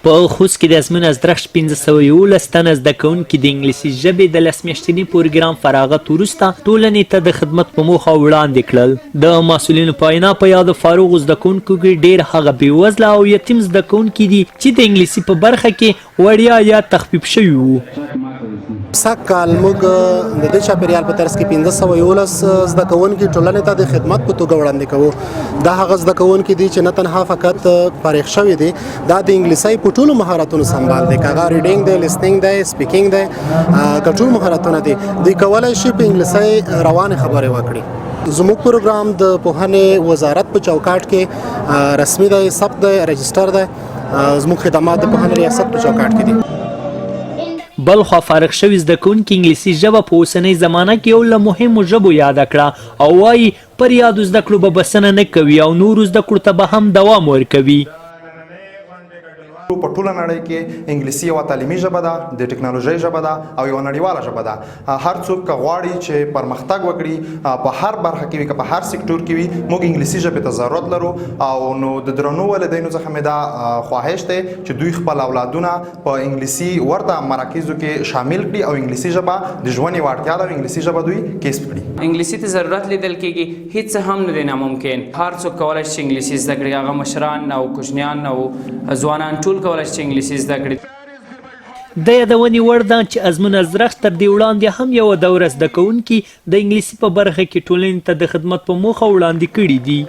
په خوست کې د ازمون ازدرخش 1511 تنه زده کوونکي د انګلیسي ژبې د 10 میاشتني پروګرام فراغت وروسته ټولنې ته د خدمت په موخه وړاندې کړل. د مسؤلینو په وینا په یاد فارغ زده کوونکو کې ډېر هغه بېوزله او یتیم زده کوونکي دي چې د انګلیسي په برخه کې وړیا یا تخفیف شوي وو. سږ کال موږ د دې چاپیریال په ترڅ کې 1511 زده کوونکي ټولنې ته د خدمت په توګه وړاندې کوو. دا هغه زده کوونکي دي چې نه تنها فقط فارغ شوي دي، دا د انګلیسي په ټولو مهارتونو سمبال دي، که هغه ریډینګ دی، لیسنینګ دی، سپیکینګ دی، که ټول مهارتونه دي. دوی کولی شي په انګلیسي روانې خبرې وکړي. زموږ پروګرام د پوهنې وزارت په چوکاټ کې رسمي دی، ثبت دی، رجسټر دی. زموږ خدمات د پوهنې ریاست په چوکاټ کې دي. بلخوا فارغ شوي زده کوونکي انګلیسي ژبه په اوسنۍ زمانه کې یو له مهمو ژبو یاده کړه او وایي پر یادو زده کړو به بسنه نه کوي او نورو زده کړو ته به هم دوام ورکوي. په ټوله نړۍ کې انګلیسي یوه تعلیمي ژبه ده، د ټکنالوژۍ ژبه ده او یوه نړیواله ژبه ده. هر څوک که غواړي چې پرمختګ وکړي په هر برخه کې وي، که په هر سکتور کې وي، موږ انګلیسي ژبې ته ضرورت لرو. او نو د درنو والدینو څخه مې دا خواهش دی چې دوی خپل اولادونه په انګلیسي ورته مراکزو کې شامل کړي او انګلیسي ژبه د ژوند یوه اړتیا ده او انګلیسي ژبه دوی کسب کړي. انګلیسي ته ضرورت لیدل کېږي، هیڅ هم نه دی ناممکن. هر څوک کولی شي چې انګلیسي زده کړي، هغه مشران او کوچنیان او ځوانان ټول کولی شي چې انګلیسي زده کړي. د یادونې وړ ده چې ازمون ازرخش تر دې وړاندې هم یوه دوره زده کوونکي د انګلیسي په برخه کې ټولنې ته د خدمت په موخه وړاندې کړي دي.